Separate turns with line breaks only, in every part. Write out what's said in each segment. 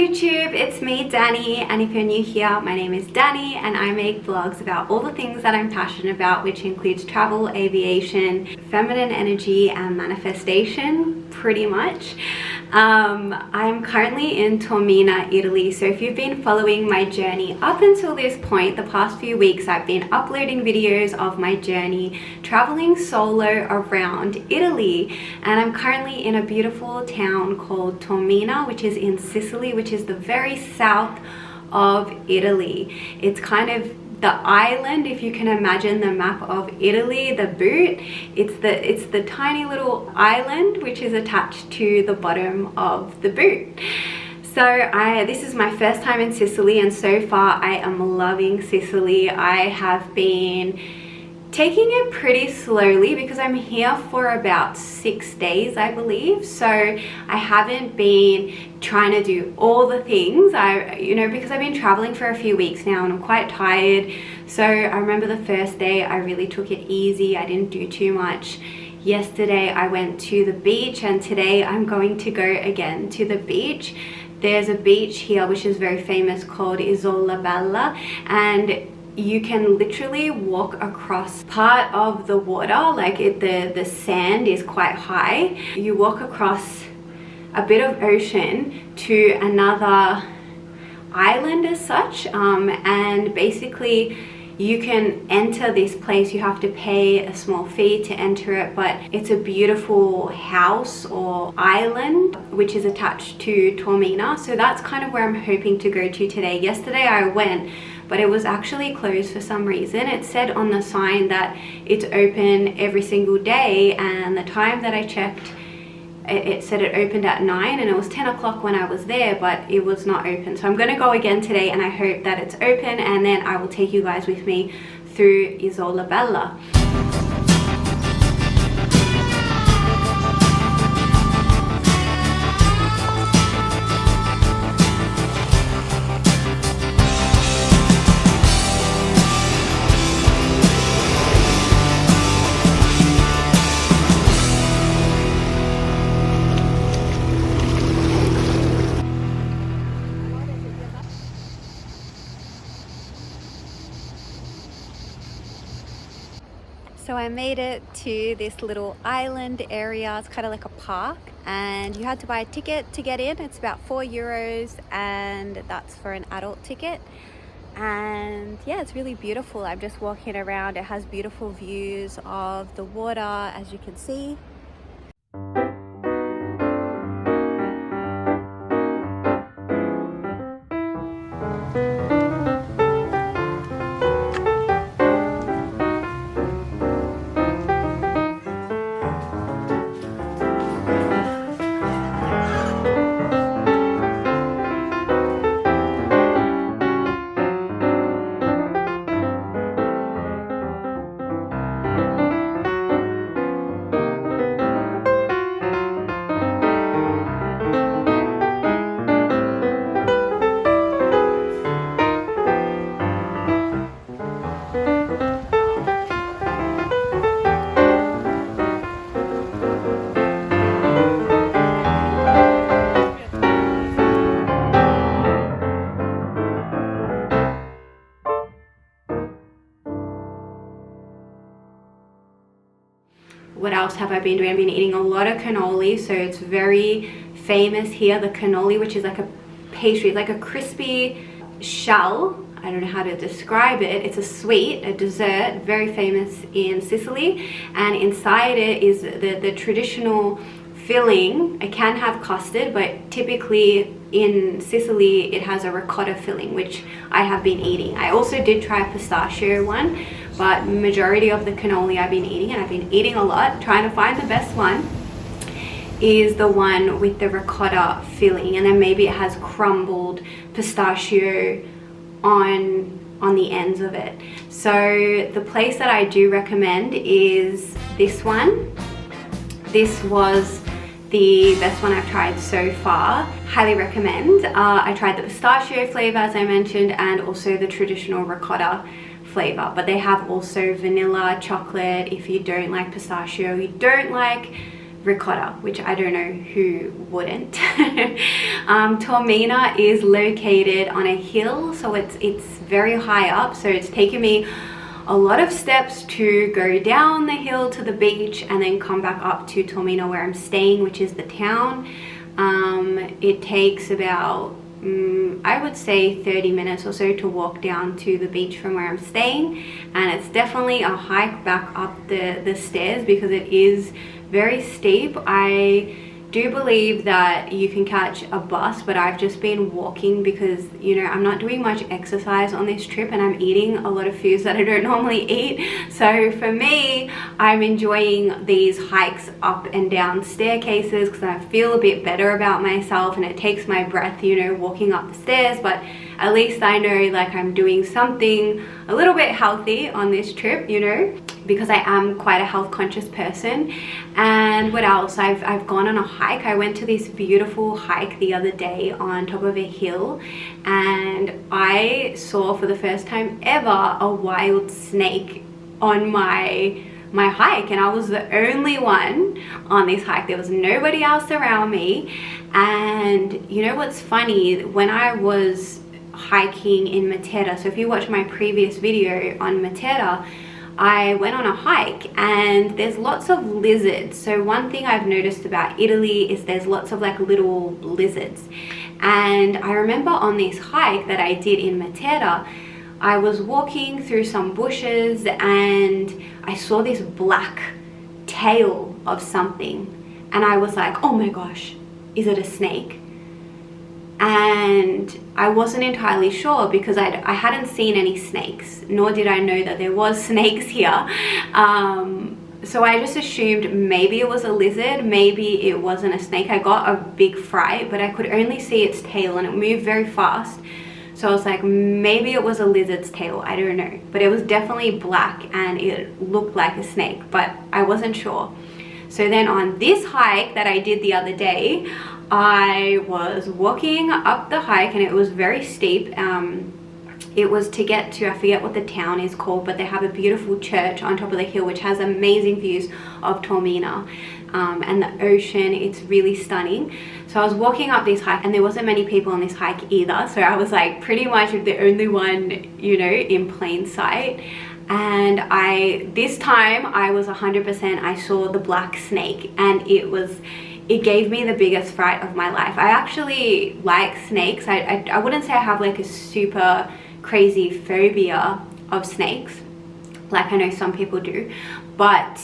YouTube, it's me, Danny, and if you're new here, my name is Danny and I make vlogs about all the things that I'm passionate about, which includes travel, aviation, feminine energy and manifestation, pretty much. I'm currently in Taormina, Italy, so if you've been following my journey up until this point, the past few weeks I've been uploading videos of my journey traveling solo around Italy, and I'm currently in a beautiful town called Taormina, which is in Sicily, which is the very south of Italy. It's kind of the island, if you can imagine the map of Italy, the boot. It's the tiny little island which is attached to the bottom of the boot. So this is my first time in Sicily, and so far I am loving Sicily. I have been taking it pretty slowly because I'm here for about 6 days, I believe. So I haven't been trying to do all the things, because I've been traveling for a few weeks now and I'm quite tired. So I remember the first day I really took it easy. I didn't do too much. Yesterday I went to the beach, and today I'm going to go again to the beach. There's a beach here which is very famous called Isola, and you can literally walk across part of the water, like the sand is quite high. You walk across a bit of ocean to another island as such, and basically you can enter this place. You have to pay a small fee to enter it, but it's a beautiful house or island which is attached to Taormina. So that's kind of where I'm hoping to go to today. Yesterday I went, but it was actually closed for some reason. It said on the sign that it's open every single day, and the time that I checked, it said it opened at 9 and it was 10 o'clock when I was there, but it was not open. So I'm gonna go again today and I hope that it's open, and then I will take you guys with me through Isola Bella. So I made it to this little island area. It's kind of like a park, and you had to buy a ticket to get in. It's about €4, and that's for an adult ticket. And yeah, it's really beautiful. I'm just walking around. It has beautiful views of the water, as you can see. What else have I been doing? I've been eating a lot of cannoli, so it's very famous here, the cannoli, which is like a pastry, like a crispy shell. I don't know how to describe it. It's a sweet, a dessert, very famous in Sicily, and inside it is the traditional filling. It can have custard, but typically in Sicily it has a ricotta filling, which I have been eating. I also did try a pistachio one, but majority of the cannoli I've been eating, and I've been eating a lot, trying to find the best one, is the one with the ricotta filling, and then maybe it has crumbled pistachio on the ends of it. So the place that I do recommend is this one. This was the best one I've tried so far. Highly recommend. I tried the pistachio flavor, as I mentioned, and also the traditional ricotta flavor, but they have also vanilla, chocolate. If you don't like pistachio, you don't like ricotta, which I don't know who wouldn't. Taormina is located on a hill, so it's very high up, so it's taken me a lot of steps to go down the hill to the beach and then come back up to Taormina where I'm staying, which is the town. It takes about I would say 30 minutes or so to walk down to the beach from where I'm staying, and it's definitely a hike back up the stairs because it is very steep. I do believe that you can catch a bus, but I've just been walking because, you know, I'm not doing much exercise on this trip and I'm eating a lot of foods that I don't normally eat. So for me, I'm enjoying these hikes up and down staircases because I feel a bit better about myself, and it takes my breath, you know, walking up the stairs, but at least I know like I'm doing something a little bit healthy on this trip, you know, because I am quite a health conscious person. And what else? I've gone on a hike. I went to this beautiful hike the other day on top of a hill, and I saw for the first time ever a wild snake on my hike, and I was the only one on this hike. There was nobody else around me. And you know what's funny? When I was hiking in Matera, so if you watch my previous video on Matera, I went on a hike and there's lots of lizards. So one thing I've noticed about Italy is there's lots of like little lizards. And I remember on this hike that I did in Matera, I was walking through some bushes and I saw this black tail of something. And I was like, oh my gosh, is it a snake? And I wasn't entirely sure because I hadn't seen any snakes, nor did I know that there was snakes here. So I just assumed maybe it was a lizard, maybe it wasn't a snake. I got a big fright, but I could only see its tail and it moved very fast. So I was like, maybe it was a lizard's tail, I don't know. But it was definitely black and it looked like a snake, but I wasn't sure. So then on this hike that I did the other day, I was walking up the hike and it was very steep. It was to get to, I forget what the town is called, but they have a beautiful church on top of the hill which has amazing views of Taormina and the ocean. It's really stunning. So I was walking up this hike and there wasn't many people on this hike either, so I was like pretty much the only one, you know, in plain sight. And this time I was 100%, I saw the black snake, and it gave me the biggest fright of my life. I actually like snakes. I wouldn't say I have like a super crazy phobia of snakes, like I know some people do, but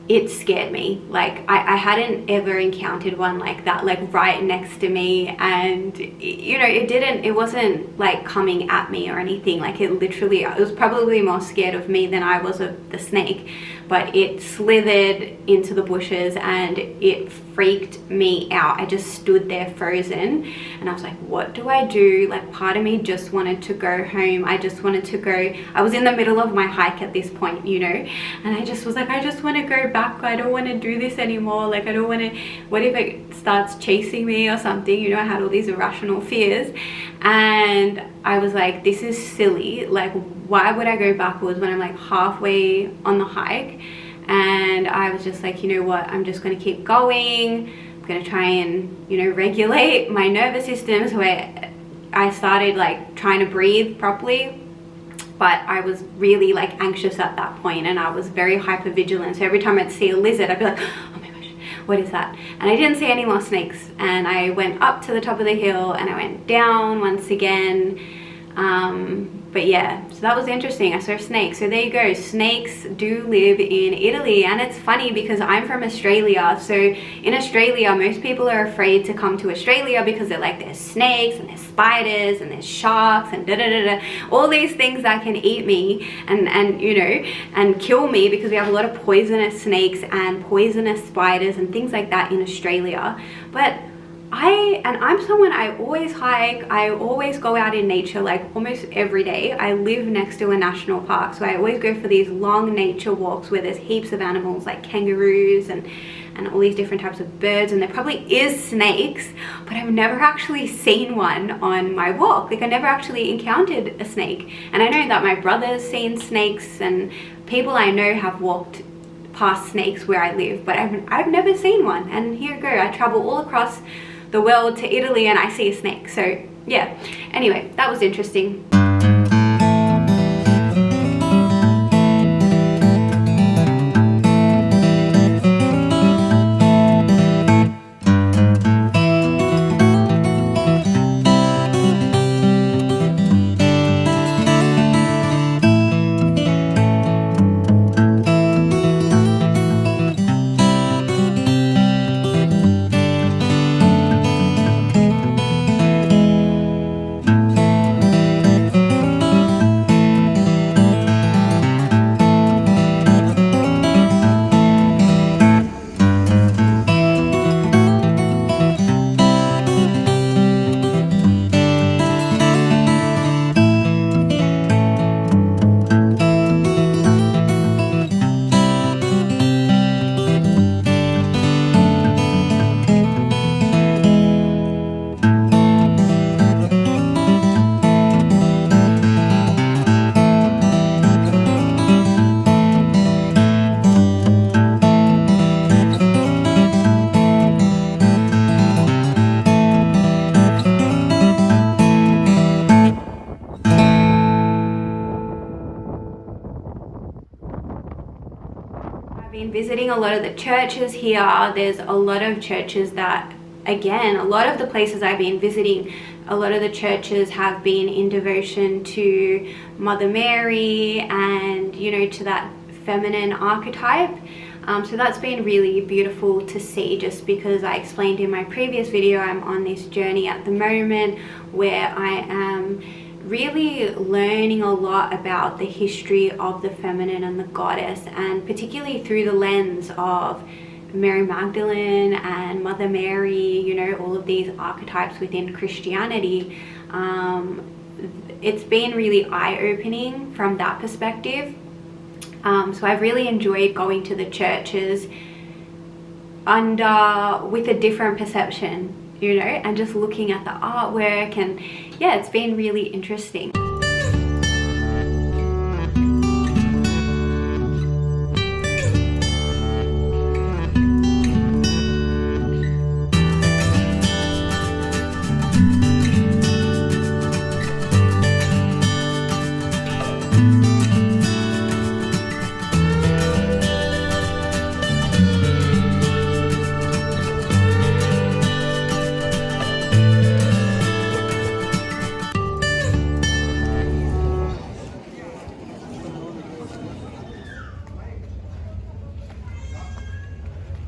it scared me. Like I hadn't ever encountered one like that, like right next to me, and you know, it wasn't like coming at me or anything. Like it was probably more scared of me than I was of the snake, but it slithered into the bushes and it freaked me out. I just stood there frozen and I was like, what do I do? Like part of me just wanted to go home. I just wanted to go. I was in the middle of my hike at this point, you know, and I just was like, I just want to go back. I don't want to do this anymore. Like I don't want to, what if it starts chasing me or something? You know, I had all these irrational fears and I was like, this is silly. Like why would I go backwards when I'm like halfway on the hike? And I was just like, you know what, I'm just going to keep going. I'm going to try and, you know, regulate my nervous system. So I started like trying to breathe properly, but I was really like anxious at that point and I was very hyper vigilant. So every time I'd see a lizard, I'd be like, oh my gosh, what is that? And I didn't see any more snakes. And I went up to the top of the hill and I went down once again. But yeah, so that was interesting. I saw snakes. So there you go. Snakes do live in Italy, and it's funny because I'm from Australia. So in Australia, most people are afraid to come to Australia because they're like, there's snakes and there's spiders and there's sharks and all these things that can eat me and you know, and kill me, because we have a lot of poisonous snakes and poisonous spiders and things like that in Australia. But I'm someone, I always hike, I always go out in nature like almost every day. I live next to a national park, so I always go for these long nature walks where there's heaps of animals like kangaroos and all these different types of birds, and there probably is snakes, but I've never actually seen one on my walk. Like I never actually encountered a snake. And I know that my brother's seen snakes and people I know have walked past snakes where I live, but I've never seen one, and here I go, I travel all across the world to Italy and I see a snake. So yeah, anyway, that was interesting. Been visiting a lot of the churches here. There's a lot of churches that, again, a lot of the places I've been visiting, a lot of the churches have been in devotion to Mother Mary and, you know, to that feminine archetype. So that's been really beautiful to see, just because I explained in my previous video, I'm on this journey at the moment where I am really learning a lot about the history of the feminine and the goddess, and particularly through the lens of Mary Magdalene and Mother Mary, you know, all of these archetypes within Christianity. It's been really eye-opening from that perspective. So I've really enjoyed going to the churches with a different perception, you know, and just looking at the artwork, and yeah, it's been really interesting.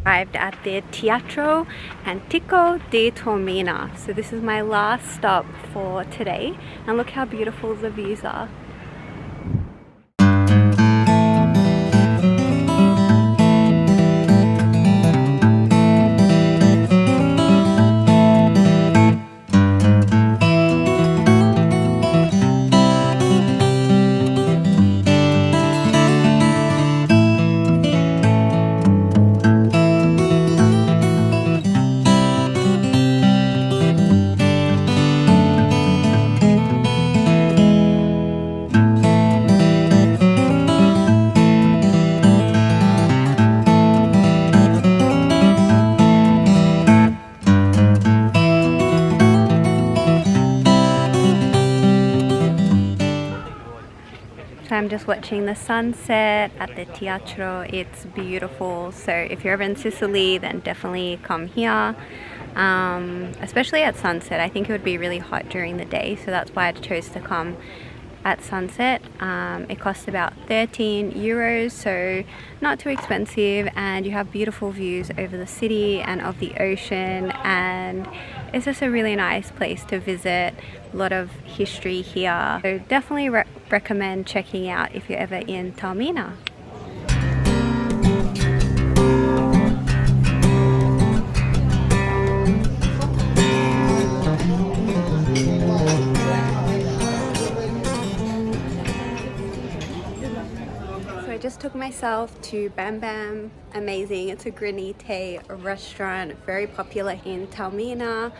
Arrived at the Teatro Antico di Taormina. So this is my last stop for today, and look how beautiful the views are. I'm just watching the sunset at the Teatro. It's beautiful. So if you're ever in Sicily, then definitely come here, especially at sunset. I think it would be really hot during the day, so that's why I chose to come at sunset. It costs about 13 euros, so not too expensive, and you have beautiful views over the city and of the ocean, and it's just a really nice place to visit. A lot of history here, so definitely recommend checking out if you're ever in Taormina. So I just took myself to Bam Bam. Amazing. It's a granite restaurant, very popular in Taormina.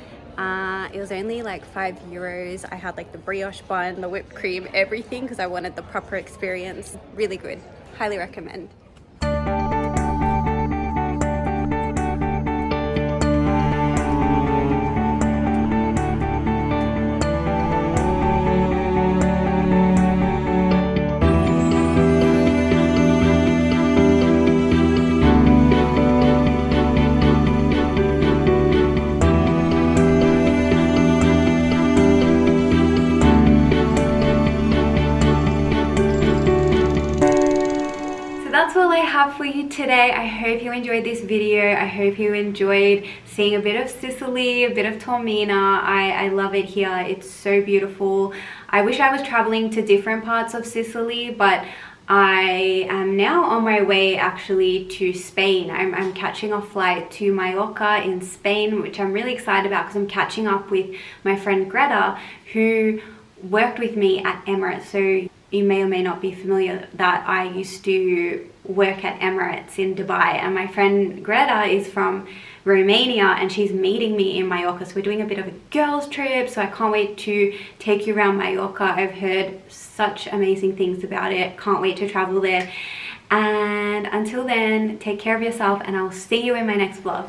It was only like 5 euros. I had like the brioche bun, the whipped cream, everything, because I wanted the proper experience. Really good. Highly recommend. all I have for you today. I hope you enjoyed this video. I hope you enjoyed seeing a bit of Sicily, a bit of Taormina. I love it here. It's so beautiful. I wish I was traveling to different parts of Sicily, but I am now on my way actually to Spain. I'm catching a flight to Mallorca in Spain, which I'm really excited about because I'm catching up with my friend Greta, who worked with me at Emirates. So you may or may not be familiar that I used to work at Emirates in Dubai, and my friend Greta is from Romania and she's meeting me in Mallorca. So we're doing a bit of a girls trip, so I can't wait to take you around Mallorca. I've heard such amazing things about it. Can't wait to travel there. And until then, take care of yourself and I'll see you in my next vlog.